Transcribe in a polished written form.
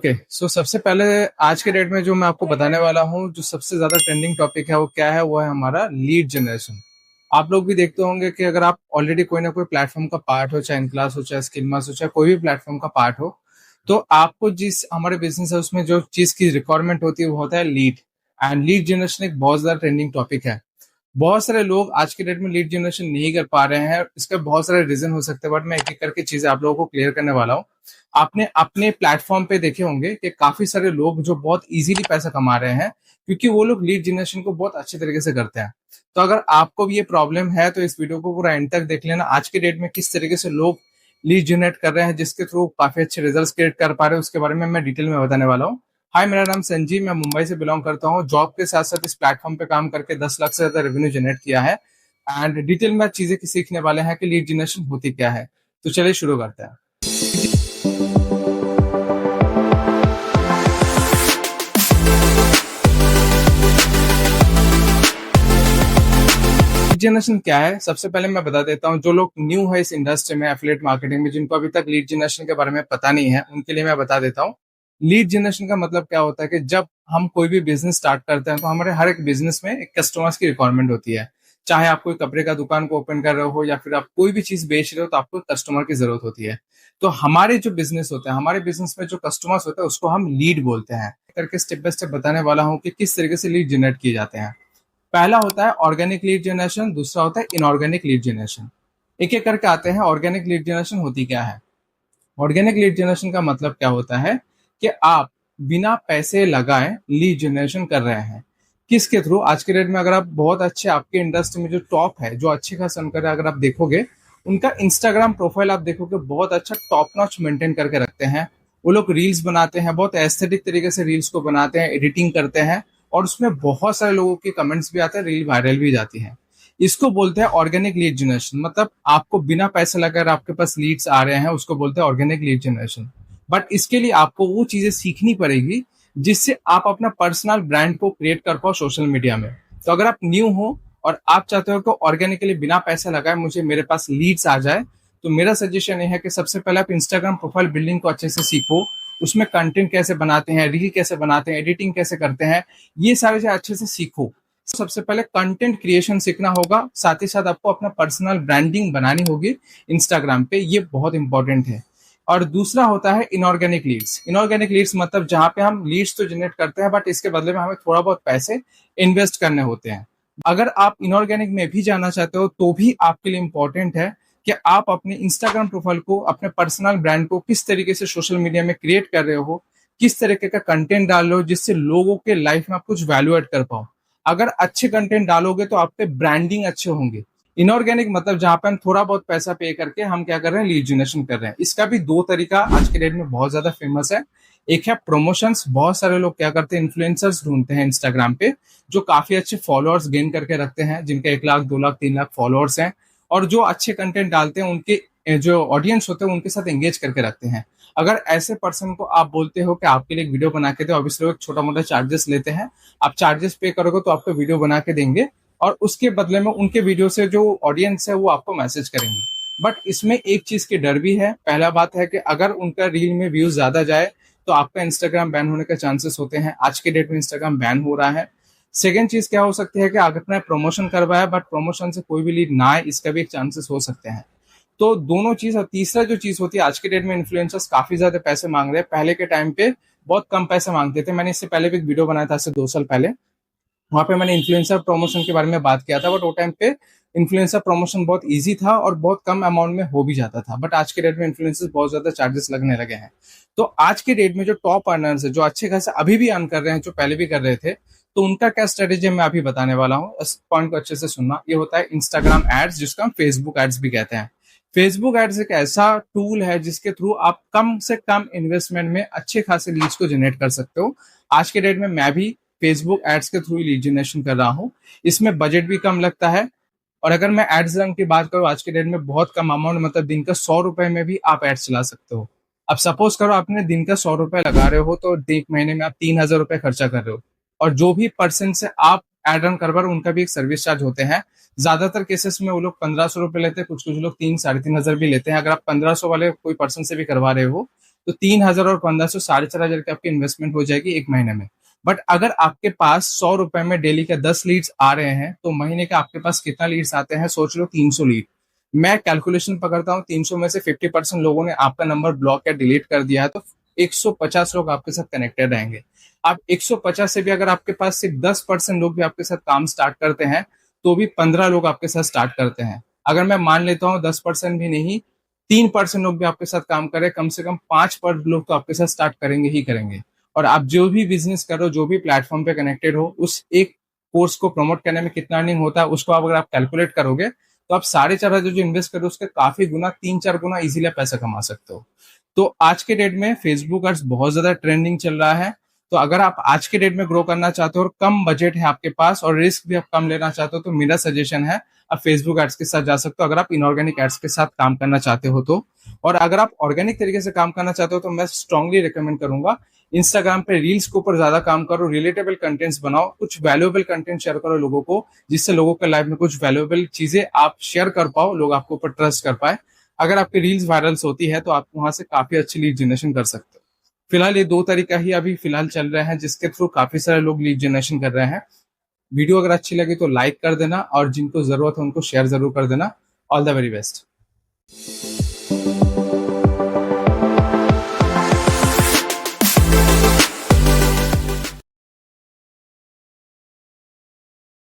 Okay, सो सबसे पहले आज के डेट में जो मैं आपको बताने वाला हूँ, जो सबसे ज्यादा ट्रेंडिंग टॉपिक है वो क्या है? वो है हमारा लीड जनरेशन। आप लोग भी देखते होंगे कि अगर आप ऑलरेडी कोई ना कोई प्लेटफॉर्म का पार्ट हो, चाहे इनक्लास हो, चाहे स्किलमास हो, चाहे कोई भी प्लेटफॉर्म का पार्ट हो, तो आपको जिस हमारे बिजनेस है उसमें जो चीज की रिक्वायरमेंट होती है वो होता है लीड। एंड लीड जनरेशन एक बहुत ज्यादा ट्रेंडिंग टॉपिक है। बहुत सारे लोग आज के डेट में लीड जनरेशन नहीं कर पा रहे हैं। इसका बहुत सारे रीजन हो सकते हैं, बट मैं एक एक करके चीजें आप लोगों को क्लियर करने वाला हूँ। आपने अपने प्लेटफॉर्म पे देखे होंगे कि काफी सारे लोग जो बहुत इजीली पैसा कमा रहे हैं, क्योंकि वो लोग लीड जनरेशन को बहुत अच्छे तरीके से करते हैं। तो अगर आपको भी ये प्रॉब्लम है तो इस वीडियो को पूरा एंड तक देख लेना। आज के डेट में किस तरीके से लोग लीड जनरेट कर रहे हैं, जिसके थ्रू काफी अच्छे रिजल्ट क्रिएट कर पा रहे हैं, उसके बारे में मैं डिटेल में बताने वाला हूँ। हाय, मेरा नाम संजीव, मैं मुंबई से बिलोंग करता हूँ। जॉब के साथ साथ इस प्लेटफॉर्म पे काम करके 10 लाख से ज्यादा रेवेन्यू जनरेट किया है। एंड डिटेल में चीजें सीखने वाले हैं कि लीड जनरेशन होती क्या है। तो चलिए शुरू करते हैं। लीड जनरेशन क्या है, सबसे पहले मैं बता देता हूँ। जो लोग न्यू है इस इंडस्ट्री में, एफिलिएट मार्केटिंग में, जिनको अभी तक लीड जनरेशन के बारे में पता नहीं है, उनके लिए मैं बता देता हूँ। लीड जनरेशन का मतलब क्या होता है कि जब हम कोई भी बिजनेस स्टार्ट करते हैं तो हमारे हर एक बिजनेस में एक कस्टमर्स की रिक्वायरमेंट होती है। चाहे आप कोई कपड़े का दुकान को ओपन कर रहे हो या फिर आप कोई भी चीज बेच रहे हो, तो आपको कस्टमर की जरूरत होती है। तो हमारे जो बिजनेस होते हैं, हमारे बिजनेस में जो कस्टमर्स होते हैं, उसको हम लीड बोलते हैं। करके स्टेप बाय स्टेप बताने वाला हूँ कि किस तरीके से लीड जनरेट किए जाते हैं। पहला होता है ऑर्गेनिक लीड जनरेशन, दूसरा होता है इनऑर्गेनिक लीड जनरेशन। एक एक करके आते हैं। ऑर्गेनिक लीड जनरेशन होती क्या है? ऑर्गेनिक लीड जनरेशन का मतलब क्या होता है कि आप बिना पैसे लगाए लीड जनरेशन कर रहे हैं। किसके थ्रू? आज के डेट में अगर आप बहुत अच्छे, आपके इंडस्ट्री में जो टॉप है, जो अच्छे खास रन कर रहे हैं, अगर आप देखोगे उनका इंस्टाग्राम प्रोफाइल आप देखोगे बहुत अच्छा टॉप नॉच मेंटेन करके रखते हैं। वो लोग रील्स बनाते हैं, बहुत एस्थेटिक तरीके से रील्स को बनाते हैं, एडिटिंग करते हैं, और उसमें बहुत सारे लोगों के कमेंट्स भी आते हैं, रील वायरल भी जाती है। इसको बोलते हैं ऑर्गेनिक लीड जनरेशन। मतलब आपको बिना पैसे लगाकर आपके पास लीड्स आ रहे हैं, उसको बोलते हैं ऑर्गेनिक लीड जनरेशन। बट इसके लिए आपको वो चीजें सीखनी पड़ेगी जिससे आप अपना पर्सनल ब्रांड को क्रिएट कर पाओ सोशल मीडिया में। तो अगर आप न्यू हो और आप चाहते हो कि ऑर्गेनिकली बिना पैसे लगाए मुझे मेरे पास लीड्स आ जाए, तो मेरा सजेशन ये है कि सबसे पहले आप इंस्टाग्राम प्रोफाइल बिल्डिंग को अच्छे से सीखो। उसमें कंटेंट कैसे बनाते हैं, रील कैसे बनाते हैं, एडिटिंग कैसे करते हैं, ये सारी चीजें अच्छे से सीखो। सबसे पहले कंटेंट क्रिएशन सीखना होगा, साथ ही साथ आपको अपना पर्सनल ब्रांडिंग बनानी होगी इंस्टाग्राम पे, ये बहुत इंपॉर्टेंट है। और दूसरा होता है इनऑर्गेनिक लीड्स। इनऑर्गेनिक लीड्स मतलब जहां पे हम लीड्स तो जनरेट करते हैं, बट इसके बदले में हमें थोड़ा बहुत पैसे इन्वेस्ट करने होते हैं। अगर आप इनऑर्गेनिक में भी जाना चाहते हो तो भी आपके लिए इंपॉर्टेंट है कि आप अपने इंस्टाग्राम प्रोफाइल को, अपने पर्सनल ब्रांड को किस तरीके से सोशल मीडिया में क्रिएट कर रहे हो, किस तरीके का कंटेंट डाल रहे हो जिससे लोगों के लाइफ में आप कुछ वैल्यू एड कर पाओ। अगर अच्छे कंटेंट डालोगे तो आपके ब्रांडिंग अच्छे होंगे। इनऑर्गेनिक मतलब जहां पे हम थोड़ा बहुत पैसा पे करके हम क्या कर रहे हैं, लीड जनरेशन कर रहे हैं। इसका भी दो तरीका आज के डेट में बहुत ज्यादा फेमस है। एक है प्रमोशंस। बहुत सारे लोग क्या करते हैं, इन्फ्लुएंसर्स ढूंढते हैं इंस्टाग्राम पे जो काफी अच्छे फॉलोअर्स गेन करके रखते हैं, जिनके 1 लाख 2 लाख 3 लाख फॉलोअर्स हैं, और जो अच्छे कंटेंट डालते हैं उनके जो ऑडियंस होते हैं उनके साथ एंगेज करके रखते हैं। अगर ऐसे पर्सन को आप बोलते हो कि आपके लिए एक वीडियो बना के दे, ऑब्वियसली एक छोटा मोटा चार्जेस लेते हैं। आप चार्जेस पे करोगे तो आपको वीडियो बना के देंगे, और उसके बदले में उनके वीडियो से जो ऑडियंस है वो आपको मैसेज करेंगे। बट इसमें एक चीज की डर भी है। पहला बात है कि अगर उनका रील में व्यूज ज्यादा जाए तो आपका इंस्टाग्राम बैन होने के चांसेस होते हैं। आज के डेट में इंस्टाग्राम बैन हो रहा है। सेकेंड चीज क्या हो सकती है कि अगर आपने प्रमोशन करवाया बट प्रमोशन से कोई भी लीड ना आए, इसका भी एक चांसेस हो सकते हैं। तो दोनों चीज। और तीसरा जो चीज होती है, आज के डेट में इन्फ्लुएंसर्स काफी ज्यादा पैसे मांग रहे हैं। पहले के टाइम पे बहुत कम पैसे मांगते थे। मैंने इससे पहले भी एक वीडियो बनाया था, आज से 2 साल पहले। वहां पे मैंने इन्फ्लुएंसर प्रमोशन के बारे में बात किया था, बट वो टाइम पे इन्फ्लुएंसर प्रमोशन बहुत इजी था और बहुत कम अमाउंट में हो भी जाता था। बट आज के डेट में इन्फ्लुएंसर्स बहुत ज्यादा चार्जेस लगने लगे हैं। तो आज के डेट में जो टॉप अर्नर्स है, जो अच्छे खासे अभी भी अर्न कर रहे हैं, जो पहले भी कर रहे थे, तो उनका क्या स्ट्रेटेजी मैं अभी बताने वाला हूँ। इस पॉइंट को अच्छे से सुनना। ये होता है इंस्टाग्राम एड्स, जिसको हम फेसबुक एड्स भी कहते हैं। फेसबुक एड्स एक ऐसा टूल है जिसके थ्रू आप कम से कम इन्वेस्टमेंट में अच्छे खासे लीड्स को जनरेट कर सकते हो। आज के डेट में मैं भी फेसबुक एड्स के थ्रू लीड जनरेशन कर रहा हूँ। इसमें बजट भी कम लगता है। और अगर मैं एड्स रन की बात करूँ, आज के डेट में बहुत कम अमाउंट, मतलब दिन का 100 रुपए में भी आप एड्स चला सकते हो। अब सपोज करो आपने दिन का 100 रुपए लगा रहे हो, तो एक महीने में आप 3,000 रुपए खर्चा कर रहे हो। और जो भी पर्सन से आप एड रन करवा रहे हो, उनका भी एक सर्विस चार्ज होते हैं। ज्यादातर केसेस में वो लोग 1,500 रुपए लेते हैं, कुछ कुछ लोग 3 साढ़े 3 हजार भी लेते हैं। अगर आप 1,500 वाले कोई पर्सन से भी करवा रहे हो तो 3,000 और 1,500 4,500 की आपकी इन्वेस्टमेंट हो जाएगी एक महीने में। बट अगर आपके पास 100 रुपए में डेली के 10 लीड्स आ रहे हैं तो महीने के आपके पास कितना लीड्स आते हैं, सोच लो 300 लीड। मैं कैलकुलेशन पकड़ता हूँ, 300 में से 50% लोगों ने आपका नंबर ब्लॉक या डिलीट कर दिया है, तो 150 लोग आपके साथ कनेक्टेड रहेंगे। आप 150 से भी अगर आपके पास सिर्फ 10% लोग भी आपके साथ काम स्टार्ट करते हैं तो भी 15 लोग आपके साथ स्टार्ट करते हैं। अगर मैं मान लेता हूँ 10% भी नहीं, 3% लोग भी आपके साथ काम करें, कम से कम 5 लोग तो आपके साथ स्टार्ट करेंगे ही करेंगे। और आप जो भी बिजनेस करो, जो भी प्लेटफॉर्म पे कनेक्टेड हो, उस एक कोर्स को प्रमोट करने में कितना अर्निंग होता है उसको अगर आप कैलकुलेट करोगे तो आप 4,500 जो इन्वेस्ट करो उसके काफी गुना, 3-4 गुना इजीली पैसा कमा सकते हो। तो आज के डेट में फेसबुक एड्स बहुत ज्यादा ट्रेंडिंग चल रहा है। तो अगर आप आज के डेट में ग्रो करना चाहते हो और कम बजट है आपके पास और रिस्क भी आप कम लेना चाहते हो, तो मेरा सजेशन है आप फेसबुक एड्स के साथ जा सकते हो, अगर आप इनऑर्गेनिक एड्स के साथ काम करना चाहते हो तो। और अगर आप ऑर्गेनिक तरीके से काम करना चाहते हो तो मैं स्ट्रांगली रिकमेंड करूंगा इंस्टाग्राम पे रील्स के ऊपर ज्यादा काम करो, रिलेटेबल कंटेंट्स बनाओ, कुछ वैल्यूएबल कंटेंट शेयर करो लोगों को, जिससे लोगों के लाइफ में कुछ वैल्यूएबल चीजें आप शेयर कर पाओ, लोग आपके ऊपर ट्रस्ट कर पाए। अगर आपकी रील्स वायरल्स होती है तो आप वहां से काफी अच्छी लीड जनरेशन कर सकते हो। फिलहाल ये 2 तरीका ही अभी फिलहाल चल रहे हैं जिसके थ्रू काफी सारे लोग लीड जनरेशन कर रहे हैं। वीडियो अगर अच्छी लगी तो लाइक कर देना और जिनको जरूरत है उनको शेयर जरूर कर देना। All the very best.